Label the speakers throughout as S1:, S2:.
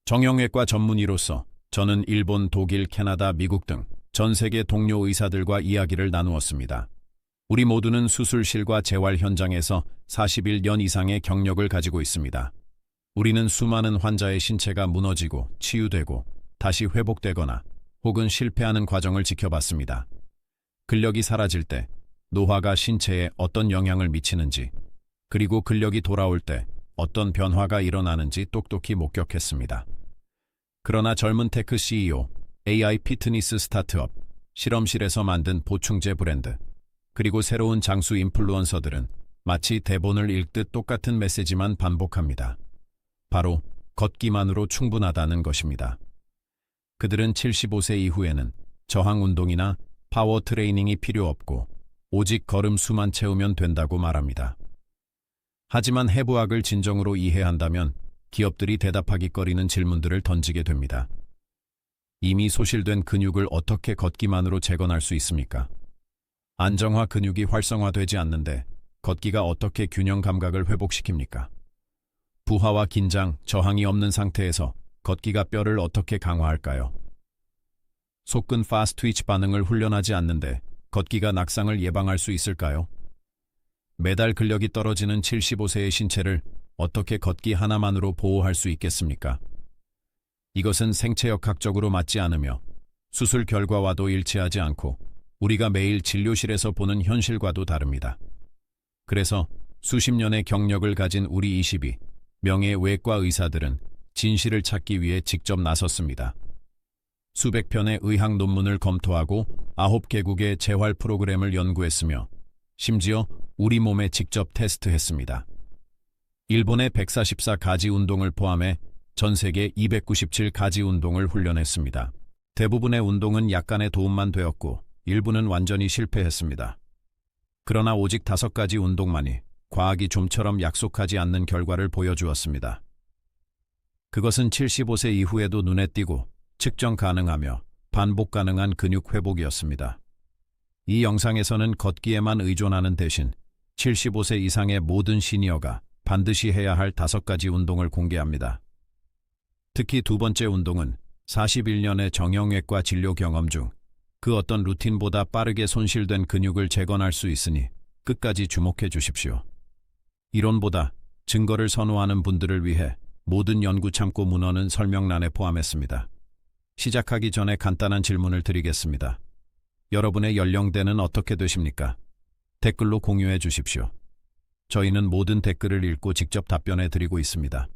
S1: 정형외과 전문의로서 저는 일본, 독일, 캐나다, 미국 등 전 세계 동료 의사들과 이야기를 나누었습니다. 우리 모두는 수술실과 재활 현장에서 41년 이상의 경력을 가지고 있습니다. 우리는 수많은 환자의 신체가 무너지고 치유되고 다시 회복되거나 혹은 실패하는 과정을 지켜봤습니다. 근력이 사라질 때 노화가 신체에 어떤 영향을 미치는지, 그리고 근력이 돌아올 때 어떤 변화가 일어나는지 똑똑히 목격했습니다. 그러나 젊은 테크 CEO, AI 피트니스 스타트업, 실험실에서 만든 보충제 브랜드, 그리고 새로운 장수 인플루언서들은 마치 대본을 읽듯 똑같은 메시지만 반복합니다. 바로 걷기만으로 충분하다는 것입니다. 그들은 75세 이후에는 저항 운동이나 파워 트레이닝이 필요 없고 오직 걸음 수만 채우면 된다고 말합니다. 하지만 해부학을 진정으로 이해한다면 기업들이 대답하기 꺼리는 질문들을 던지게 됩니다. 이미 소실된 근육을 어떻게 걷기만으로 재건할 수 있습니까? 안정화 근육이 활성화되지 않는데 걷기가 어떻게 균형 감각을 회복시킵니까? 부하와 긴장, 저항이 없는 상태에서 걷기가 뼈를 어떻게 강화할까요? 속근 파스트 트위치 반응을 훈련하지 않는데 걷기가 낙상을 예방할 수 있을까요? 매달 근력이 떨어지는 75세의 신체를 어떻게 걷기 하나만으로 보호할 수 있겠습니까? 이것은 생체역학적으로 맞지 않으며 수술 결과와도 일치하지 않고 우리가 매일 진료실에서 보는 현실과도 다릅니다. 그래서 수십 년의 경력을 가진 우리 22명의 외과 의사들은 진실을 찾기 위해 직접 나섰습니다. 수백 편의 의학 논문을 검토하고 9개국의 재활 프로그램을 연구했으며 심지어 우리 몸에 직접 테스트했습니다. 일본의 144가지 운동을 포함해 전 세계 297가지 운동을 훈련했습니다. 대부분의 운동은 약간의 도움만 되었고 일부는 완전히 실패했습니다. 그러나 오직 5가지 운동만이 과학이 좀처럼 약속하지 않는 결과를 보여주었습니다. 그것은 75세 이후에도 눈에 띄고 측정 가능하며 반복 가능한 근육 회복이었습니다. 이 영상에서는 걷기에만 의존하는 대신 75세 이상의 모든 시니어가 반드시 해야 할 5가지 운동을 공개합니다. 특히 두 번째 운동은 41년의 정형외과 진료 경험 중 그 어떤 루틴보다 빠르게 손실된 근육을 재건할 수 있으니 끝까지 주목해 주십시오. 이론보다 증거를 선호하는 분들을 위해 모든 연구 참고 문헌은 설명란에 포함했습니다. 시작하기 전에 간단한 질문을 드리겠습니다. 여러분의 연령대는 어떻게 되십니까? 댓글로 공유해 주십시오. 저희는 모든 댓글을 읽고 직접 답변해 드리고 있습니다.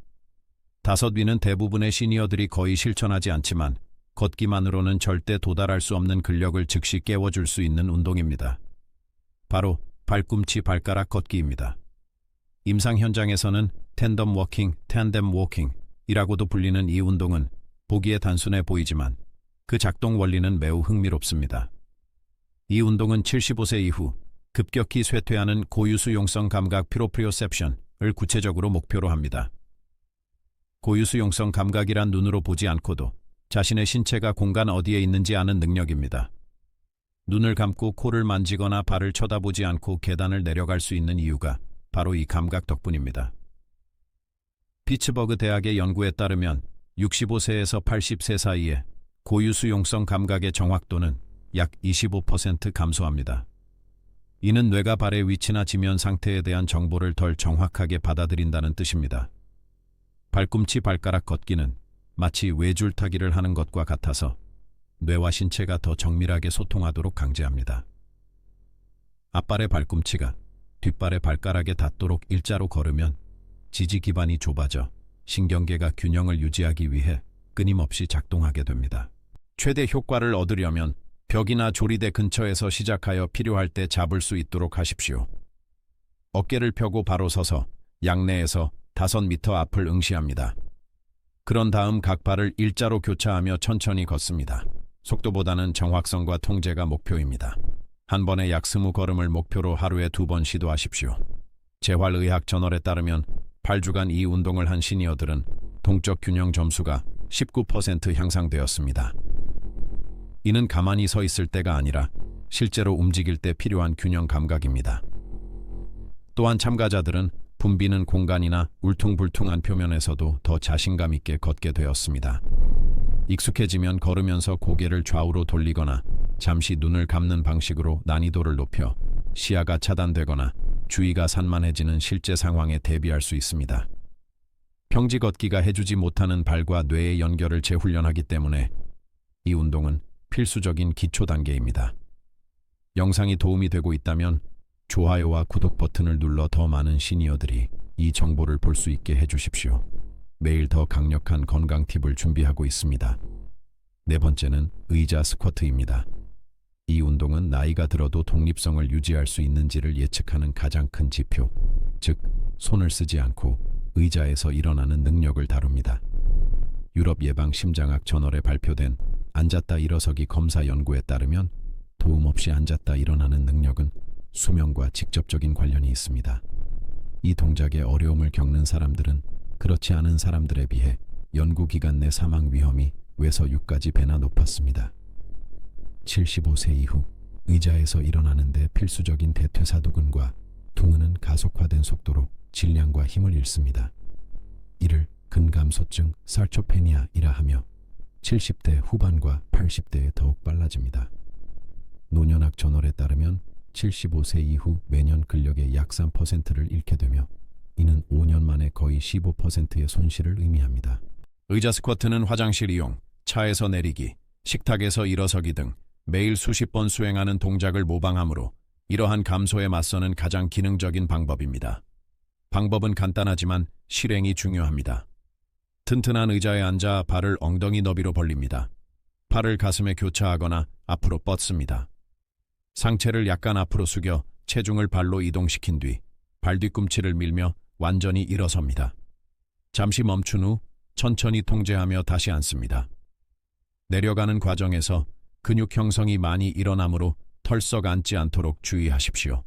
S1: 5위는 대부분의 시니어들이 거의 실천하지 않지만 걷기만으로는 절대 도달할 수 없는 근력을 즉시 깨워줄 수 있는 운동입니다. 바로 발꿈치 발가락 걷기입니다. 임상 현장에서는 텐덤 워킹, 텐뎀 워킹이라고도 불리는 이 운동은 보기에 단순해 보이지만 그 작동 원리는 매우 흥미롭습니다. 이 운동은 75세 이후 급격히 쇠퇴하는 고유수용성 감각 프로프리오셉션을 구체적으로 목표로 합니다. 고유수용성 감각이란 눈으로 보지 않고도 자신의 신체가 공간 어디에 있는지 아는 능력입니다. 눈을 감고 코를 만지거나 발을 쳐다보지 않고 계단을 내려갈 수 있는 이유가 바로 이 감각 덕분입니다. 피츠버그 대학의 연구에 따르면 65세에서 80세 사이에 고유수용성 감각의 정확도는 약 25% 감소합니다. 이는 뇌가 발의 위치나 지면 상태에 대한 정보를 덜 정확하게 받아들인다는 뜻입니다. 발꿈치 발가락 걷기는 마치 외줄타기를 하는 것과 같아서 뇌와 신체가 더 정밀하게 소통하도록 강제합니다. 앞발의 발꿈치가 뒷발의 발가락에 닿도록 일자로 걸으면 지지 기반이 좁아져 신경계가 균형을 유지하기 위해 끊임없이 작동하게 됩니다. 최대 효과를 얻으려면 벽이나 조리대 근처에서 시작하여 필요할 때 잡을 수 있도록 하십시오. 어깨를 펴고 바로 서서 양내에서 5m 앞을 응시합니다. 그런 다음 각 발을 일자로 교차하며 천천히 걷습니다. 속도보다는 정확성과 통제가 목표입니다. 한 번에 약 20걸음을 목표로 하루에 2번 시도하십시오. 재활의학 저널에 따르면 8주간 이 운동을 한 시니어들은 동적 균형 점수가 19% 향상되었습니다. 이는 가만히 서 있을 때가 아니라 실제로 움직일 때 필요한 균형 감각입니다. 또한 참가자들은 붐비는 공간이나 울퉁불퉁한 표면에서도 더 자신감 있게 걷게 되었습니다. 익숙해지면 걸으면서 고개를 좌우로 돌리거나 잠시 눈을 감는 방식으로 난이도를 높여 시야가 차단되거나 주위가 산만해지는 실제 상황에 대비할 수 있습니다. 평지 걷기가 해주지 못하는 발과 뇌의 연결을 재훈련하기 때문에 이 운동은 필수적인 기초 단계입니다. 영상이 도움이 되고 있다면 좋아요와 구독 버튼을 눌러 더 많은 시니어들이 이 정보를 볼 수 있게 해주십시오. 매일 더 강력한 건강 팁을 준비하고 있습니다. 네 번째는 의자 스쿼트입니다. 이 운동은 나이가 들어도 독립성을 유지할 수 있는지를 예측하는 가장 큰 지표, 즉 손을 쓰지 않고 의자에서 일어나는 능력을 다룹니다. 유럽 예방심장학 저널에 발표된 앉았다 일어서기 검사 연구에 따르면 도움 없이 앉았다 일어나는 능력은 수명과 직접적인 관련이 있습니다. 이 동작에 어려움을 겪는 사람들은 그렇지 않은 사람들에 비해 연구기간 내 사망 위험이 외서 6가지 배나 높았습니다. 75세 이후 의자에서 일어나는데 필수적인 대퇴사두근과 둥근은 가속화된 속도로 질량과 힘을 잃습니다. 이를 근감소증 사르초페니아이라 하며 70대 후반과 80대에 더욱 빨라집니다. 노년학 저널에 따르면 75세 이후 매년 근력의 약 3%를 잃게 되며 이는 5년 만에 거의 15%의 손실을 의미합니다. 의자 스쿼트는 화장실 이용, 차에서 내리기, 식탁에서 일어서기 등 매일 수십 번 수행하는 동작을 모방하므로 이러한 감소에 맞서는 가장 기능적인 방법입니다. 방법은 간단하지만 실행이 중요합니다. 튼튼한 의자에 앉아 발을 엉덩이 너비로 벌립니다. 팔을 가슴에 교차하거나 앞으로 뻗습니다. 상체를 약간 앞으로 숙여 체중을 발로 이동시킨 뒤 발 뒤꿈치를 밀며 완전히 일어섭니다. 잠시 멈춘 후 천천히 통제하며 다시 앉습니다. 내려가는 과정에서 근육 형성이 많이 일어나므로 털썩 앉지 않도록 주의하십시오.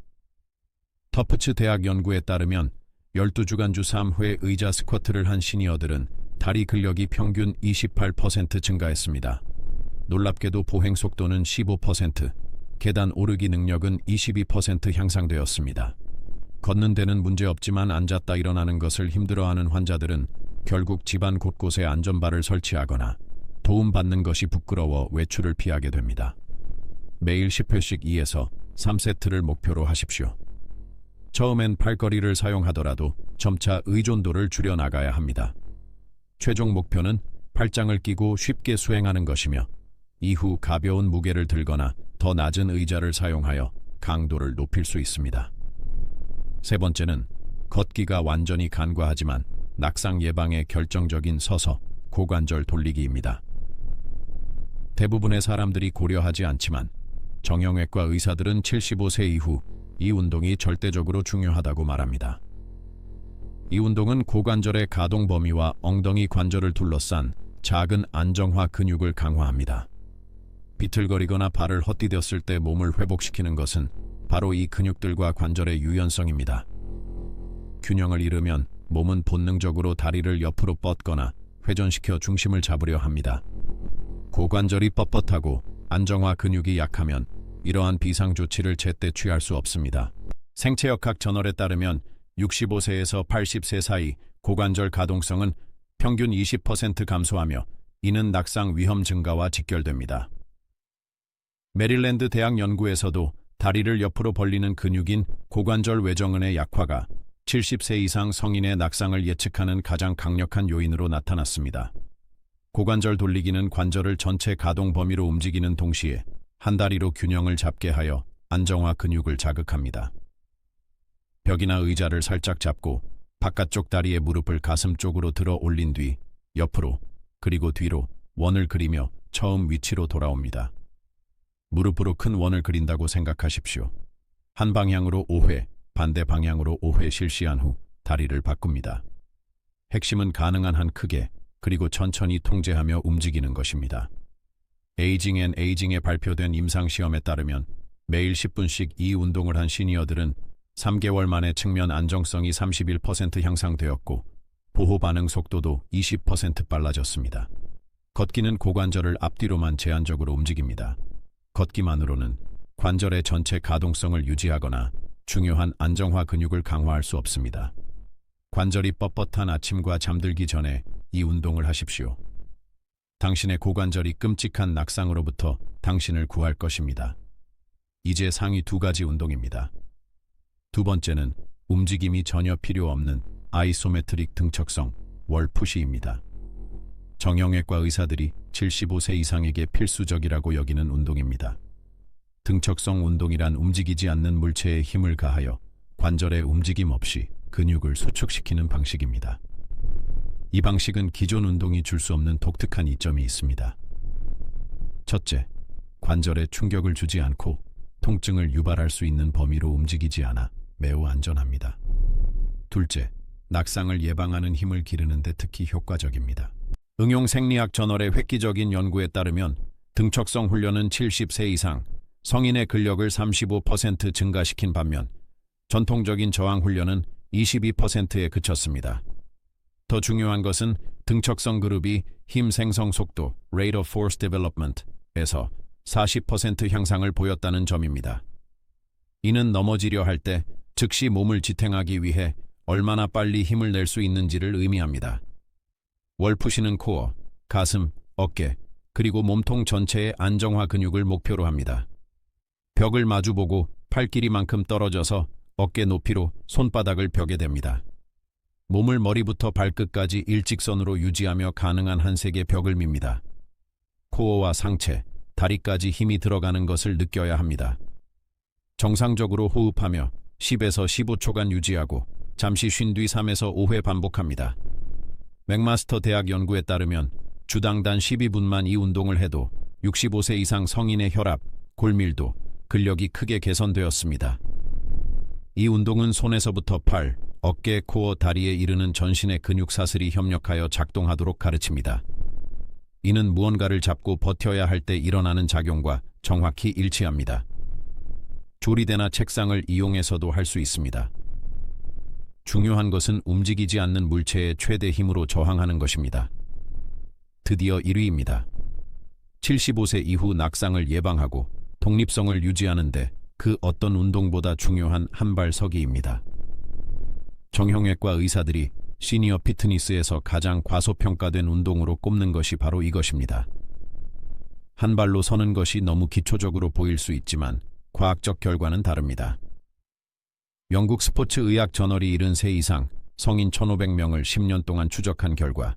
S1: 터프츠 대학 연구에 따르면 12주간 주 3회 의자 스쿼트를 한 시니어들은 다리 근력이 평균 28% 증가했습니다. 놀랍게도 보행 속도는 15%, 계단 오르기 능력은 22% 향상되었습니다. 걷는 데는 문제없지만 앉았다 일어나는 것을 힘들어하는 환자들은 결국 집안 곳곳에 안전바를 설치하거나 도움받는 것이 부끄러워 외출을 피하게 됩니다. 매일 10회씩 2에서 3세트를 목표로 하십시오. 처음엔 팔걸이를 사용하더라도 점차 의존도를 줄여나가야 합니다. 최종 목표는 팔짱을 끼고 쉽게 수행하는 것이며 이후 가벼운 무게를 들거나 더 낮은 의자를 사용하여 강도를 높일 수 있습니다. 세 번째는 걷기가 완전히 간과하지만 낙상 예방에 결정적인 서서 고관절 돌리기입니다. 대부분의 사람들이 고려하지 않지만 정형외과 의사들은 75세 이후 이 운동이 절대적으로 중요하다고 말합니다. 이 운동은 고관절의 가동 범위와 엉덩이 관절을 둘러싼 작은 안정화 근육을 강화합니다. 비틀거리거나 발을 헛디뎠을 때 몸을 회복시키는 것은 바로 이 근육들과 관절의 유연성입니다. 균형을 잃으면 몸은 본능적으로 다리를 옆으로 뻗거나 회전시켜 중심을 잡으려 합니다. 고관절이 뻣뻣하고 안정화 근육이 약하면 이러한 비상 조치를 제때 취할 수 없습니다. 생체역학 저널에 따르면 65세에서 80세 사이 고관절 가동성은 평균 20% 감소하며 이는 낙상 위험 증가와 직결됩니다. 메릴랜드 대학 연구에서도 다리를 옆으로 벌리는 근육인 고관절 외정근의 약화가 70세 이상 성인의 낙상을 예측하는 가장 강력한 요인으로 나타났습니다. 고관절 돌리기는 관절을 전체 가동 범위로 움직이는 동시에 한 다리로 균형을 잡게 하여 안정화 근육을 자극합니다. 벽이나 의자를 살짝 잡고 바깥쪽 다리의 무릎을 가슴 쪽으로 들어 올린 뒤 옆으로 그리고 뒤로 원을 그리며 처음 위치로 돌아옵니다. 무릎으로 큰 원을 그린다고 생각하십시오. 한 방향으로 5회, 반대 방향으로 5회 실시한 후 다리를 바꿉니다. 핵심은 가능한 한 크게 그리고 천천히 통제하며 움직이는 것입니다. 에이징 앤 에이징에 발표된 임상시험에 따르면 매일 10분씩 이 운동을 한 시니어들은 3개월 만에 측면 안정성이 31% 향상되었고 보호 반응 속도도 20% 빨라졌습니다. 걷기는 고관절을 앞뒤로만 제한적으로 움직입니다. 걷기만으로는 관절의 전체 가동성을 유지하거나 중요한 안정화 근육을 강화할 수 없습니다. 관절이 뻣뻣한 아침과 잠들기 전에 이 운동을 하십시오. 당신의 고관절이 끔찍한 낙상으로부터 당신을 구할 것입니다. 이제 상위 2가지 운동입니다. 두 번째는 움직임이 전혀 필요 없는 아이소메트릭 등척성 월푸시입니다. 정형외과 의사들이 75세 이상에게 필수적이라고 여기는 운동입니다. 등척성 운동이란 움직이지 않는 물체에 힘을 가하여 관절의 움직임 없이 근육을 수축시키는 방식입니다. 이 방식은 기존 운동이 줄 수 없는 독특한 이점이 있습니다. 첫째, 관절에 충격을 주지 않고 통증을 유발할 수 있는 범위로 움직이지 않아 매우 안전합니다. 둘째, 낙상을 예방하는 힘을 기르는 데 특히 효과적입니다. 응용 생리학 저널의 획기적인 연구에 따르면 등척성 훈련은 70세 이상 성인의 근력을 35% 증가시킨 반면 전통적인 저항 훈련은 22%에 그쳤습니다. 더 중요한 것은 등척성 그룹이 힘 생성 속도 (Rate of Force Development)에서 40% 향상을 보였다는 점입니다. 이는 넘어지려 할 때 즉시 몸을 지탱하기 위해 얼마나 빨리 힘을 낼 수 있는지를 의미합니다. 월푸시는 코어, 가슴, 어깨, 그리고 몸통 전체의 안정화 근육을 목표로 합니다. 벽을 마주보고 팔 길이만큼 떨어져서 어깨 높이로 손바닥을 벽에 댑니다. 몸을 머리부터 발끝까지 일직선으로 유지하며 가능한 한 색의 벽을 밉니다. 코어와 상체, 다리까지 힘이 들어가는 것을 느껴야 합니다. 정상적으로 호흡하며 10에서 15초간 유지하고 잠시 쉰 뒤 3에서 5회 반복합니다. 맥마스터 대학 연구에 따르면 주당 단 12분만 이 운동을 해도 65세 이상 성인의 혈압, 골밀도, 근력이 크게 개선되었습니다. 이 운동은 손에서부터 팔, 어깨, 코어, 다리에 이르는 전신의 근육 사슬이 협력하여 작동하도록 가르칩니다. 이는 무언가를 잡고 버텨야 할 때 일어나는 작용과 정확히 일치합니다. 조리대나 책상을 이용해서도 할 수 있습니다. 중요한 것은 움직이지 않는 물체의 최대 힘으로 저항하는 것입니다. 드디어 1위입니다. 75세 이후 낙상을 예방하고 독립성을 유지하는데 그 어떤 운동보다 중요한 한발서기입니다. 정형외과 의사들이 시니어 피트니스에서 가장 과소평가된 운동으로 꼽는 것이 바로 이것입니다. 한 발로 서는 것이 너무 기초적으로 보일 수 있지만 과학적 결과는 다릅니다. 영국 스포츠 의학 저널이 70세 이상 성인 1,500명을 10년 동안 추적한 결과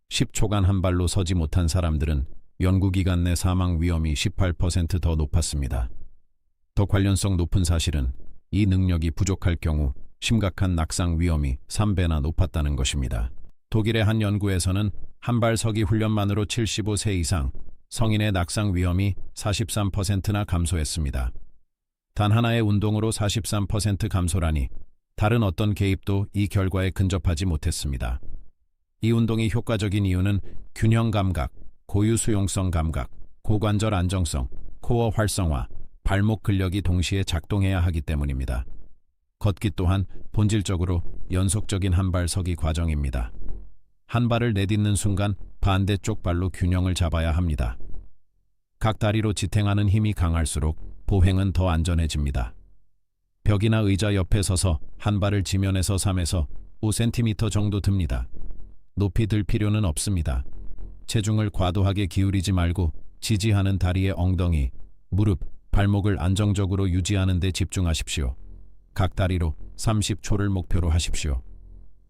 S1: 10초간 한 발로 서지 못한 사람들은 연구기간 내 사망 위험이 18% 더 높았습니다. 더 관련성 높은 사실은 이 능력이 부족할 경우 심각한 낙상 위험이 3배나 높았다는 것입니다. 독일의 한 연구에서는 한발 서기 훈련만으로 75세 이상 성인의 낙상 위험이 43%나 감소했습니다. 단 하나의 운동으로 43% 감소라니 다른 어떤 개입도 이 결과에 근접하지 못했습니다. 이 운동이 효과적인 이유는 균형 감각, 고유 수용성 감각, 고관절 안정성, 코어 활성화, 발목 근력이 동시에 작동해야 하기 때문입니다. 걷기 또한 본질적으로 연속적인 한발 서기 과정입니다. 한 발을 내딛는 순간 반대쪽 발로 균형을 잡아야 합니다. 각 다리로 지탱하는 힘이 강할수록 보행은 더 안전해집니다. 벽이나 의자 옆에 서서 한 발을 지면에서 3에서 5cm 정도 듭니다. 높이 들 필요는 없습니다. 체중을 과도하게 기울이지 말고 지지하는 다리의 엉덩이, 무릎, 발목을 안정적으로 유지하는 데 집중하십시오. 각 다리로 30초를 목표로 하십시오.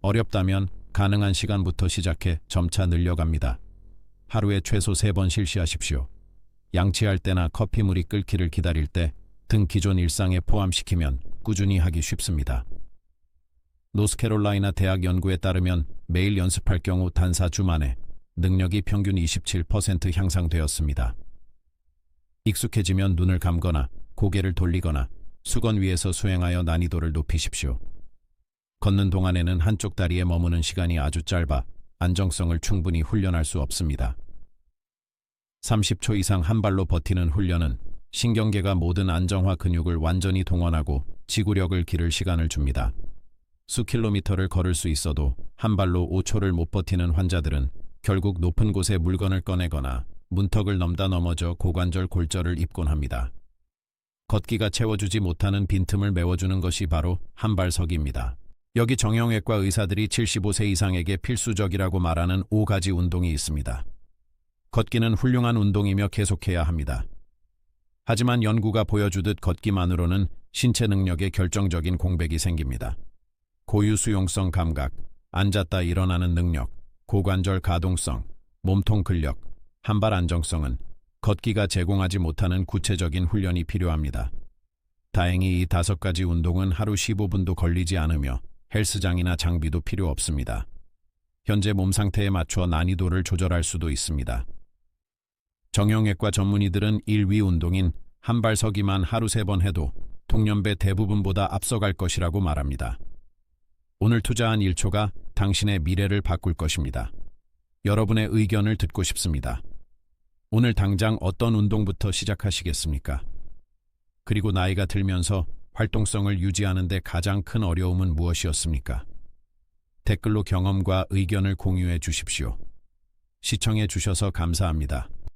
S1: 어렵다면 가능한 시간부터 시작해 점차 늘려갑니다. 하루에 최소 3번 실시하십시오. 양치할 때나 커피물이 끓기를 기다릴 때 등 기존 일상에 포함시키면 꾸준히 하기 쉽습니다. 노스캐롤라이나 대학 연구에 따르면 매일 연습할 경우 단 4주 만에 능력이 평균 27% 향상되었습니다. 익숙해지면 눈을 감거나 고개를 돌리거나 수건 위에서 수행하여 난이도를 높이십시오. 걷는 동안에는 한쪽 다리에 머무는 시간이 아주 짧아 안정성을 충분히 훈련할 수 없습니다. 30초 이상 한 발로 버티는 훈련은 신경계가 모든 안정화 근육을 완전히 동원하고 지구력을 기를 시간을 줍니다. 수 킬로미터를 걸을 수 있어도 한 발로 5초를 못 버티는 환자들은 결국 높은 곳에 물건을 꺼내거나 문턱을 넘다 넘어져 고관절 골절을 입곤 합니다. 걷기가 채워주지 못하는 빈틈을 메워주는 것이 바로 한발서기입니다. 여기 정형외과 의사들이 75세 이상에게 필수적이라고 말하는 5가지 운동이 있습니다. 걷기는 훌륭한 운동이며 계속해야 합니다. 하지만 연구가 보여주듯 걷기만으로는 신체 능력에 결정적인 공백이 생깁니다. 고유 수용성 감각, 앉았다 일어나는 능력, 고관절 가동성, 몸통 근력, 한발 안정성은 걷기가 제공하지 못하는 구체적인 훈련이 필요합니다. 다행히 이 5가지 운동은 하루 15분도 걸리지 않으며 헬스장이나 장비도 필요 없습니다. 현재 몸 상태에 맞춰 난이도를 조절할 수도 있습니다. 정형외과 전문의들은 1위 운동인 한발 서기만 하루 3번 해도 동년배 대부분보다 앞서갈 것이라고 말합니다. 오늘 투자한 1초가 당신의 미래를 바꿀 것입니다. 여러분의 의견을 듣고 싶습니다. 오늘 당장 어떤 운동부터 시작하시겠습니까? 그리고 나이가 들면서 활동성을 유지하는 데 가장 큰 어려움은 무엇이었습니까? 댓글로 경험과 의견을 공유해 주십시오. 시청해 주셔서 감사합니다.